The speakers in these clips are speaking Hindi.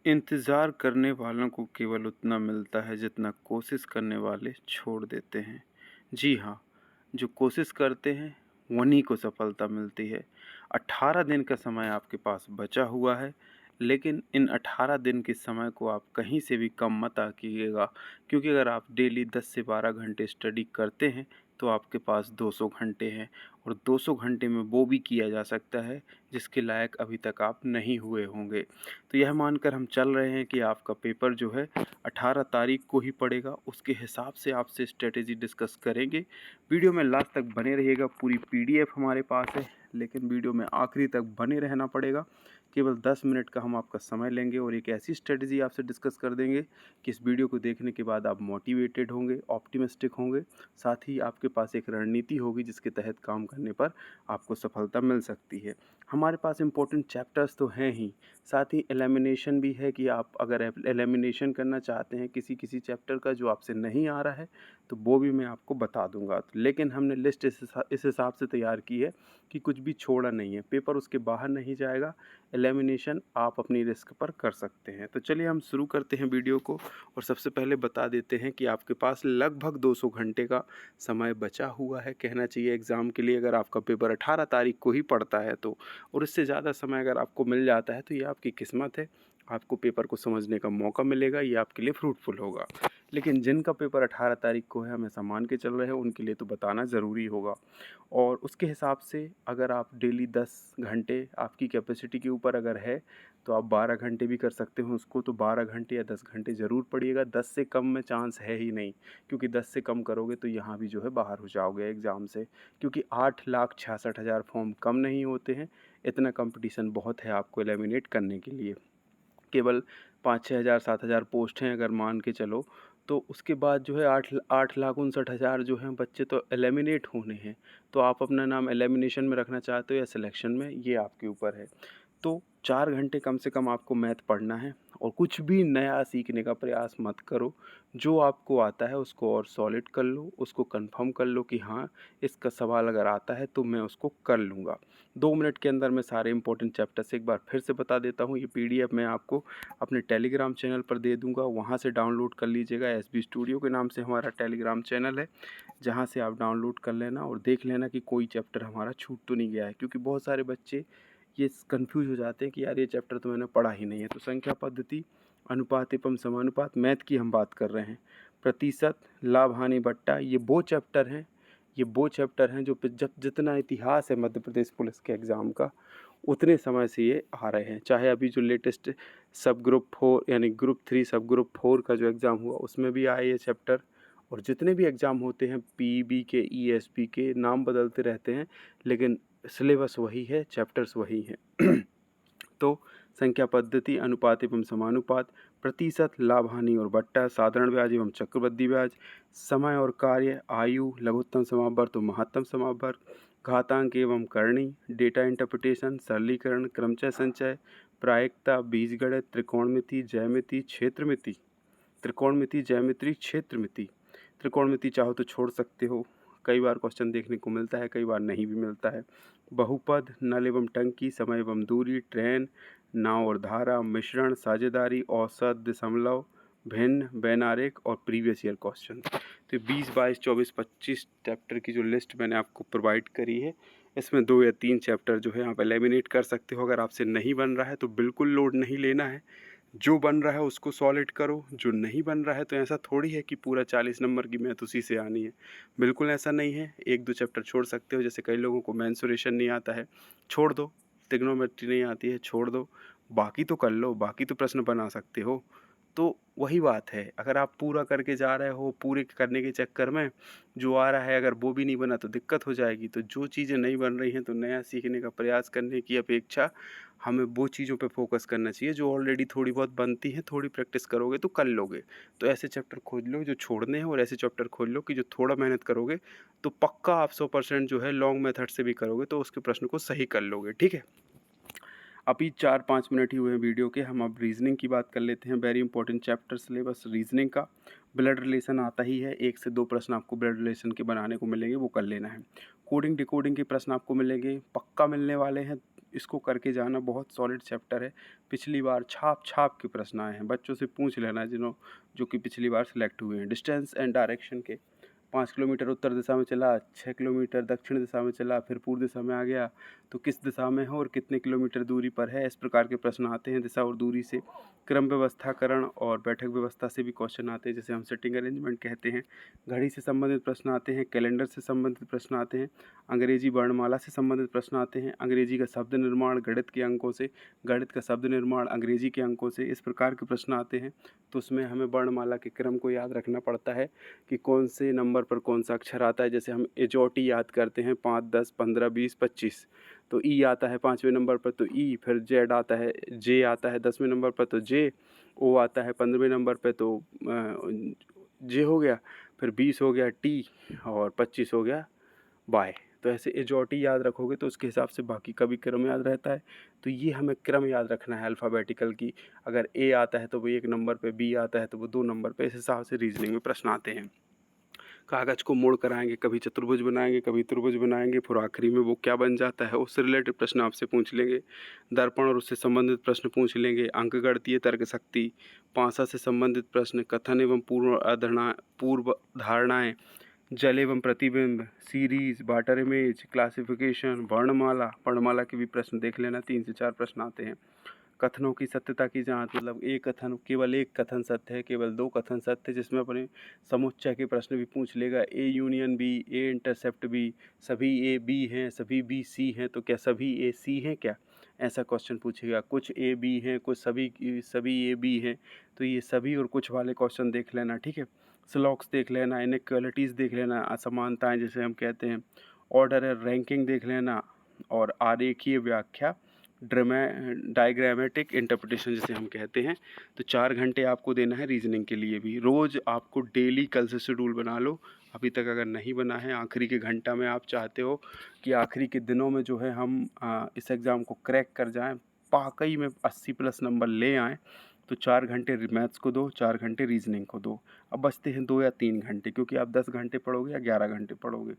इंतज़ार करने वालों को केवल उतना मिलता है जितना कोशिश करने वाले छोड़ देते हैं। जी हाँ, जो कोशिश करते हैं उन्हीं को सफलता मिलती है। 18 दिन का समय आपके पास बचा हुआ है, लेकिन इन 18 दिन के समय को आप कहीं से भी कम मत आकीजिएगा, क्योंकि अगर आप डेली 10 से 12 घंटे स्टडी करते हैं तो आपके पास 200 घंटे हैं, और 200 घंटे में वो भी किया जा सकता है जिसके लायक अभी तक आप नहीं हुए होंगे। तो यह मानकर हम चल रहे हैं कि आपका पेपर जो है 18 तारीख को ही पड़ेगा। उसके हिसाब से आपसे स्ट्रेटेजी डिस्कस करेंगे। वीडियो में लास्ट तक बने रहिएगा। पूरी पीडीएफ हमारे पास है, लेकिन वीडियो में आखिरी तक बने रहना पड़ेगा। केवल 10 मिनट का हम आपका समय लेंगे और एक ऐसी स्ट्रेटेजी आपसे डिस्कस कर देंगे कि इस वीडियो को देखने के बाद आप मोटिवेटेड होंगे, ऑप्टिमिस्टिक होंगे। साथ ही आपके पास एक रणनीति होगी जिसके तहत काम करने पर आपको सफलता मिल सकती है। हमारे पास इंपॉर्टेंट चैप्टर्स तो हैं ही, साथ ही एलिमिनेशन भी है कि आप अगर एलिमिनेशन करना चाहते हैं किसी किसी चैप्टर का जो आपसे नहीं आ रहा है, तो वो भी मैं आपको बता दूंगा। लेकिन हमने लिस्ट इस हिसाब से तैयार की है कि कुछ भी छोड़ा नहीं है, पेपर उसके बाहर नहीं जाएगा। एलिमिनेशन आप अपनी रिस्क पर कर सकते हैं। तो चलिए हम शुरू करते हैं वीडियो को, और सबसे पहले बता देते हैं कि आपके पास लगभग 200 घंटे का समय बचा हुआ है, कहना चाहिए एग्ज़ाम के लिए। अगर आपका पेपर 18 तारीख को ही पड़ता है तो, और इससे ज़्यादा समय अगर आपको मिल जाता है तो ये आपकी किस्मत है। आपको पेपर को समझने का मौका मिलेगा, ये आपके लिए फ्रूटफुल होगा। लेकिन जिनका पेपर 18 तारीख को है, हमें मान के चल रहे हैं, उनके लिए तो बताना ज़रूरी होगा। और उसके हिसाब से अगर आप डेली 10 घंटे आपकी कैपेसिटी के ऊपर अगर है, तो आप 12 घंटे भी कर सकते हो उसको। तो 12 घंटे या 10 घंटे ज़रूर पढ़िएगा। 10 से कम में चांस है ही नहीं, क्योंकि 10 से कम करोगे तो यहाँ भी जो है बाहर हो जाओगे एग्ज़ाम से। क्योंकि 8,66,000 फॉर्म कम नहीं होते हैं। इतना कंपटीशन बहुत है आपको एलिमिनेट करने के लिए। केवल 5-6 हज़ार 7 हज़ार पोस्ट हैं अगर मान के चलो, तो उसके बाद जो है 8,59,000 जो हैं बच्चे तो एलिमिनेट होने हैं। तो आप अपना नाम एलिमिनेशन में रखना चाहते हो या सिलेक्शन में, ये आपके ऊपर है। तो 4 घंटे कम से कम आपको मैथ पढ़ना है, और कुछ भी नया सीखने का प्रयास मत करो। जो आपको आता है उसको और सॉलिड कर लो, उसको कंफर्म कर लो कि हाँ, इसका सवाल अगर आता है तो मैं उसको कर लूँगा। 2 मिनट के अंदर मैं सारे इंपॉर्टेंट चैप्टर्स एक बार फिर से बता देता हूँ। ये पीडीएफ मैं आपको अपने टेलीग्राम चैनल पर दे दूँगा, वहाँ से डाउनलोड कर लीजिएगा। एसबी स्टूडियो के नाम से हमारा टेलीग्राम चैनल है, जहाँ से आप डाउनलोड कर लेना और देख लेना कि कोई चैप्टर हमारा छूट तो नहीं गया है। क्योंकि बहुत सारे बच्चे ये कन्फ्यूज़ हो जाते हैं कि यार ये चैप्टर तो मैंने पढ़ा ही नहीं है। तो संख्या पद्धति, अनुपात एवं समानुपात, मैथ की हम बात कर रहे हैं। प्रतिशत, लाभ हानि बट्टा, ये वो चैप्टर हैं जो जब जितना इतिहास है मध्य प्रदेश पुलिस के एग्ज़ाम का, उतने समय से ये आ रहे हैं। चाहे अभी जो लेटेस्ट सब ग्रुप 4 यानी ग्रुप 3 सब ग्रुप 4 का जो एग्ज़ाम हुआ उसमें भी आए ये चैप्टर। और जितने भी एग्ज़ाम होते हैं पीईबी के, ईएसपी के, नाम बदलते रहते हैं, लेकिन सिलेबस वही है, चैप्टर्स वही हैं। तो संख्या पद्धति, अनुपात एवं समानुपात, प्रतिशत, लाभ हानि और बट्टा, साधारण ब्याज एवं चक्रवृद्धि ब्याज, समय और कार्य, आयु, लघुत्तम समावर्त और महत्तम समावर्त, घातांक एवं करणी, डेटा इंटरप्रिटेशन, सरलीकरण, क्रमचय संचय, प्रायिकता, बीजगणित, त्रिकोणमिति, ज्यामिति, क्षेत्रमिति, त्रिकोणमिति, ज्यामिति, क्षेत्रमिति। त्रिकोणमिति चाहो तो छोड़ सकते हो, कई बार क्वेश्चन देखने को मिलता है, कई बार नहीं भी मिलता है। बहुपद, नल एवं टंकी, समय एवं दूरी, ट्रेन, नाव और धारा, मिश्रण, साझेदारी, औसत, दशमलव, भिन्न, वैनारिक और प्रीवियस ईयर क्वेश्चन। तो 20, 22, 24, 25 चैप्टर की जो लिस्ट मैंने आपको प्रोवाइड करी है, इसमें 2 या 3 चैप्टर जो है आप एलिमिनेट कर सकते हो। अगर आपसे नहीं बन रहा है तो बिल्कुल लोड नहीं लेना है, जो बन रहा है उसको सॉलिड करो। जो नहीं बन रहा है तो ऐसा थोड़ी है कि पूरा 40 नंबर की मैथ उसी से आनी है, बिल्कुल ऐसा नहीं है। 1-2 चैप्टर छोड़ सकते हो, जैसे कई लोगों को मेंसुरेशन नहीं आता है, छोड़ दो। ट्रिग्नोमेट्री नहीं आती है, छोड़ दो। बाकी तो कर लो, बाकी तो प्रश्न बना सकते हो। तो वही बात है, अगर आप पूरा करके जा रहे हो, पूरे करने के चक्कर में जो आ रहा है अगर वो भी नहीं बना तो दिक्कत हो जाएगी। तो जो चीज़ें नहीं बन रही हैं तो नया सीखने का प्रयास करने की अपेक्षा हमें वो चीज़ों पे फोकस करना चाहिए जो ऑलरेडी थोड़ी बहुत बनती हैं। थोड़ी प्रैक्टिस करोगे तो कर लोगे। तो ऐसे चैप्टर खोज लो जो छोड़ने हैं, और ऐसे चैप्टर खोज लो कि जो थोड़ा मेहनत करोगे तो पक्का आप 100% जो है लॉन्ग मेथड से भी करोगे तो उसके प्रश्न को सही कर लोगे। ठीक है, अभी 4-5 मिनट ही हुए हैं वीडियो के, हम अब रीजनिंग की बात कर लेते हैं। Very important chapter syllabus reasoning का। ब्लड रिलेशन आता ही है, 1 से 2 प्रश्न आपको ब्लड रिलेशन के बनाने को मिलेंगे, वो कर लेना है। कोडिंग डिकोडिंग के प्रश्न आपको मिलेंगे, पक्का मिलने वाले हैं। इसको करके जाना, बहुत सॉलिड चैप्टर है। पिछली बार छाप छाप के प्रश्न आए हैं, बच्चों से पूछ लेना जो कि पिछली बार सिलेक्ट हुए हैं। डिस्टेंस एंड डायरेक्शन के 5 किलोमीटर उत्तर दिशा में चला, 6 किलोमीटर दक्षिण दिशा में चला, फिर पूर्व दिशा में आ गया तो किस दिशा में है और कितने किलोमीटर दूरी पर है, इस प्रकार के प्रश्न आते हैं। दिशा और दूरी से, क्रम व्यवस्थाकरण और बैठक व्यवस्था से भी क्वेश्चन आते हैं, जैसे हम सिटिंग अरेंजमेंट कहते हैं। घड़ी से संबंधित प्रश्न आते हैं, कैलेंडर से संबंधित प्रश्न आते हैं, अंग्रेजी वर्णमाला से संबंधित प्रश्न आते हैं, अंग्रेजी का शब्द निर्माण गणित के अंकों से, गणित का शब्द निर्माण अंग्रेजी के अंकों से, इस प्रकार के प्रश्न आते हैं। तो उसमें हमें वर्णमाला के क्रम को याद रखना पड़ता है कि कौन से नंबर पर कौन सा अक्षर आता है। जैसे हम एजोटी याद करते हैं 5, 10, 15, 20, 25, तो ई आता है 5वें नंबर पर तो ई, फिर जेड आता है, जे आता है 10वें नंबर पर तो जे, ओ आता है 15वें नंबर पर तो जे हो गया, फिर 20 हो गया टी और 25 हो गया वाई। तो ऐसे एजोटी याद रखोगे तो उसके हिसाब से बाकी का भी क्रम याद रहता है। तो ये हमें क्रम याद रखना है अल्फ़ाबेटिकल की। अगर ए आता है तो वो 1 नंबर पे, बी आता है तो वो 2 नंबर पे, इस हिसाब से रीजनिंग में प्रश्न आते हैं। कागज़ को मोड़ कर आएंगे, कभी चतुर्भुज बनाएंगे, कभी त्रिभुज बनाएंगे, फिर आखिरी में वो क्या बन जाता है उससे रिलेटेड प्रश्न आपसे पूछ लेंगे। दर्पण और उससे संबंधित प्रश्न पूछ लेंगे। अंकगणितीय तर्क शक्ति, पासा से संबंधित प्रश्न, कथन एवं पूर्व धारणाएँ, जल एवं प्रतिबिंब, सीरीज, वाटर इमेज, क्लासिफिकेशन, वर्णमाला के भी प्रश्न देख लेना। 3 से 4 प्रश्न आते हैं। कथनों की सत्यता की जांच, मतलब केवल एक कथन सत्य है, केवल 2 कथन सत्य है, जिसमें अपने समुच्चय के प्रश्न भी पूछ लेगा। A union B, A intercept B, सभी ए बी हैं, सभी बी सी हैं, तो क्या सभी ए सी हैं क्या, ऐसा क्वेश्चन पूछेगा। कुछ ए बी हैं, कुछ सभी ए बी हैं, तो ये सभी और कुछ वाले क्वेश्चन देख लेना, ठीक है। स्लॉक्स देख लेना, इनइक्वालिटीज़ देख लेना, असमानताएं जिसे हम कहते हैं, ऑर्डर और रैंकिंग देख लेना, और आरेखीय व्याख्या, डायग्रामेटिक इंटरप्रिटेशन जिसे हम कहते हैं। तो 4 घंटे आपको देना है रीजनिंग के लिए भी। रोज़ आपको डेली कल से शेड्यूल बना लो, अभी तक अगर नहीं बना है। आखिरी के घंटा में आप चाहते हो कि आखिरी के दिनों में जो है हम इस एग्ज़ाम को क्रैक कर जाएं, वाकई में 80+ नंबर ले आएँ, तो 4 घंटे मैथ्स को दो, 4 घंटे रीजनिंग को दो। अब बचते हैं 2 या 3 घंटे, क्योंकि आप 10 घंटे पढ़ोगे या 11 घंटे पढ़ोगे,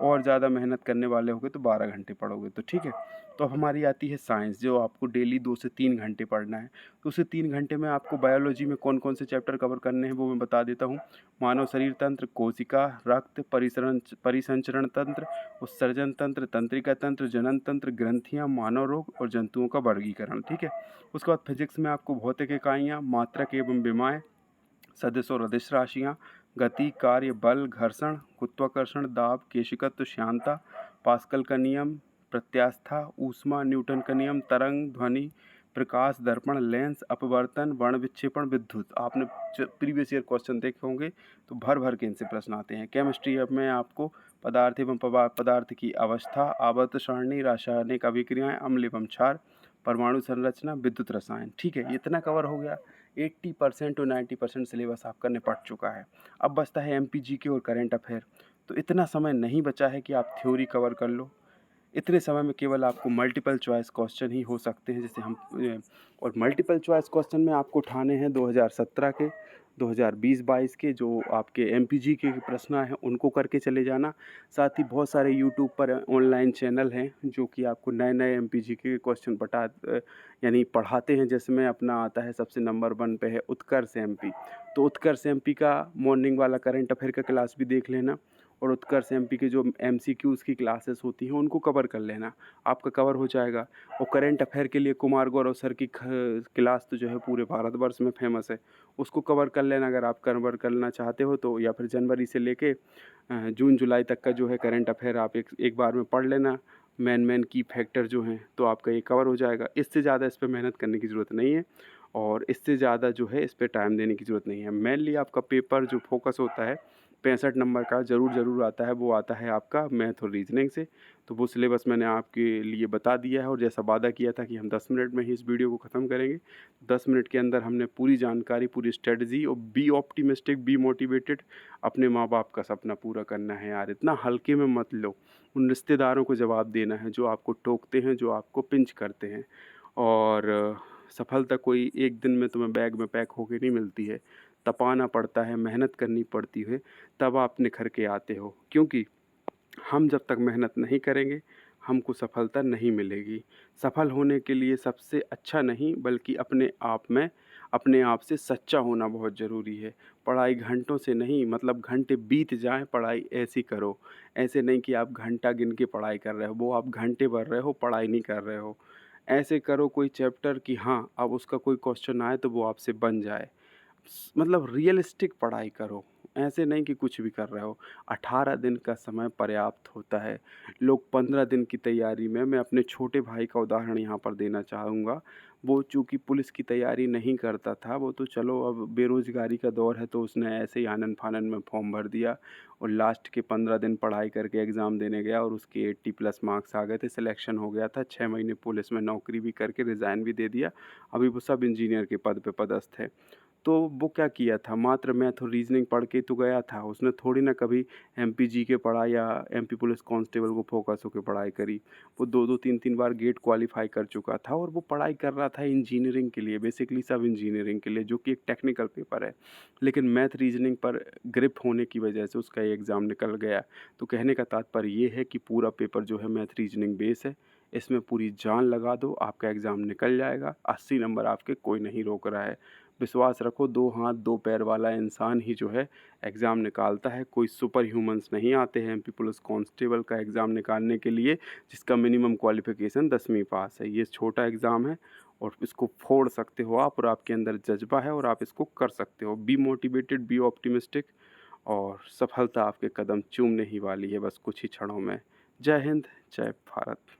और ज़्यादा मेहनत करने वाले होगे तो 12 घंटे पढ़ोगे, तो ठीक है। तो अब हमारी आती है साइंस, जो आपको डेली 2 से 3 घंटे पढ़ना है। तो उसे 3 घंटे में आपको बायोलॉजी में कौन कौन से चैप्टर कवर करने हैं वो मैं बता देता हूँ। मानव शरीर तंत्र, कोशिका, रक्त, परिसंचरण तंत्र, उत्सर्जन तंत्र, तंत्रिका तंत्र, जनन तंत्र, ग्रंथियाँ, मानव रोग और जंतुओं का वर्गीकरण, ठीक है। उसके बाद फिजिक्स में आपको भौतिक इकाइयाँ, मात्रक एवं विमाएँ, सदिश और अदिश राशियाँ, गति, कार्य, बल, घर्षण, गुरुत्वाकर्षण, दाब, केशिकत्व, श्यानता, पास्कल का नियम, प्रत्यास्था, ऊष्मा, न्यूटन का नियम, तरंग, ध्वनि, प्रकाश, दर्पण, लेंस, अपवर्तन, वर्ण विक्षेपण, विद्युत। आपने प्रीवियस ईयर क्वेश्चन देखे होंगे, तो भर भर के इनसे प्रश्न आते हैं। केमिस्ट्री में आपको पदार्थ एवं पदार्थ की अवस्था, आवर्त सारणी, रासायनिक अभिक्रियाएं, अम्ल एवं क्षार, परमाणु संरचना, विद्युत रसायन, ठीक है। इतना कवर हो गया। 80% टू 90% सिलेबस आपका निपट चुका है। अब बचता है MPGK और करंट अफेयर। तो इतना समय नहीं बचा है कि आप थ्योरी कवर कर लो। इतने समय में केवल आपको मल्टीपल चॉइस क्वेश्चन ही हो सकते हैं, जैसे हम और मल्टीपल चॉइस क्वेश्चन में आपको उठाने हैं 2017 के, 2020-22 के जो आपके MPGK के प्रश्न हैं उनको करके चले जाना। साथ ही बहुत सारे यूट्यूब पर ऑनलाइन चैनल हैं जो कि आपको नए नए MPGK के क्वेश्चन यानी पढ़ाते हैं। जिसमें अपना आता है सबसे नंबर 1 पे है उत्कर्ष MP। तो उत्कर्ष MP का मॉर्निंग वाला करंट अफेयर का क्लास भी देख लेना, और उत्कर्ष MP के जो MCQs की क्लासेस होती हैं उनको कवर कर लेना, आपका कवर हो जाएगा। और करंट अफेयर के लिए कुमार गौरव सर की क्लास तो जो है पूरे भारतवर्ष में फेमस है, उसको कवर कर लेना अगर आप कवर करना चाहते हो तो। या फिर जनवरी से लेके जून जुलाई तक का जो है करंट अफेयर आप एक बार में पढ़ लेना, मेन की फैक्टर जो हैं, तो आपका ये कवर हो जाएगा। इससे ज़्यादा इस पर मेहनत करने की ज़रूरत नहीं है, और इससे ज़्यादा जो है इस पर टाइम देने की ज़रूरत नहीं है। मेनली आपका पेपर जो फोकस होता है 65 नंबर का ज़रूर आता है, वो आता है आपका मैथ और रीजनिंग से। तो वो सिलेबस मैंने आपके लिए बता दिया है, और जैसा वादा किया था कि हम 10 मिनट में ही इस वीडियो को ख़त्म करेंगे, 10 मिनट के अंदर हमने पूरी जानकारी, पूरी स्ट्रेटजी, और बी ऑप्टिमिस्टिक, बी मोटिवेटेड। अपने माँ बाप का सपना पूरा करना है यार, इतना हल्के में मत लो। उन रिश्तेदारों को जवाब देना है जो आपको टोकते हैं, जो आपको पिंच करते हैं। और सफलता कोई एक दिन में तुम्हें बैग में पैक होके नहीं मिलती है, तपाना पड़ता है, मेहनत करनी पड़ती है, तब आप निखर के आते हो। क्योंकि हम जब तक मेहनत नहीं करेंगे, हमको सफलता नहीं मिलेगी। सफल होने के लिए सबसे अच्छा नहीं बल्कि अपने आप से सच्चा होना बहुत ज़रूरी है। पढ़ाई घंटों से नहीं मतलब घंटे बीत जाएँ पढ़ाई ऐसी करो। ऐसे नहीं कि आप घंटा गिन के पढ़ाई कर रहे हो, वो आप घंटे भर रहे हो, पढ़ाई नहीं कर रहे हो। ऐसे करो कोई चैप्टर कि हाँ, अब उसका कोई क्वेश्चन आए तो वो आपसे बन जाए। मतलब रियलिस्टिक पढ़ाई करो, ऐसे नहीं कि कुछ भी कर रहे हो। 18 दिन का समय पर्याप्त होता है। लोग 15 दिन की तैयारी में मैं अपने छोटे भाई का उदाहरण यहाँ पर देना चाहूँगा। वो चूँकि पुलिस की तैयारी नहीं करता था, वो तो चलो अब बेरोज़गारी का दौर है तो उसने ऐसे ही आनन-फानन में फ़ॉर्म भर दिया और लास्ट के 15 दिन पढ़ाई करके एग्ज़ाम देने गया और उसके 80 प्लस मार्क्स आ गए थे, सिलेक्शन हो गया था। 6 महीने पुलिस में नौकरी भी करके रिज़ाइन भी दे दिया। अभी वो सब इंजीनियर के पद पे पदस्थ है। तो वो क्या किया था मात्र मैथ और रीज़निंग पढ़ के तो गया था। उसने थोड़ी ना कभी एमपी जीके पढ़ा या एमपी पुलिस कांस्टेबल को फ़ोकस होके पढ़ाई करी। वो 2-2 3-3 बार गेट क्वालीफ़ाई कर चुका था और वो पढ़ाई कर रहा था इंजीनियरिंग के लिए, बेसिकली सब इंजीनियरिंग के लिए जो कि एक टेक्निकल पेपर है। लेकिन मैथ रीज़निंग पर ग्रिप होने की वजह से उसका ये एग्ज़ाम निकल गया। तो कहने का तात्पर्य ये है कि पूरा पेपर जो है मैथ रीज़निंग बेस है। इसमें पूरी जान लगा दो, आपका एग्ज़ाम निकल जाएगा। 80 नंबर आपके कोई नहीं रोक रहा है। विश्वास रखो 2 हाथ 2 पैर वाला इंसान ही जो है एग्ज़ाम निकालता है। कोई सुपर ह्यूमन्स नहीं आते हैं एमपी पुलिस कांस्टेबल का एग्ज़ाम निकालने के लिए जिसका मिनिमम क्वालिफ़िकेशन 10वीं पास है। ये छोटा एग्ज़ाम है और इसको फोड़ सकते हो आप और आपके अंदर जज़्बा है और आप इसको कर सकते हो। बी मोटिवेटेड, बी ऑप्टिमिस्टिक और सफलता आपके कदम चूमने ही वाली है बस कुछ ही क्षणों में। जय हिंद, जय भारत।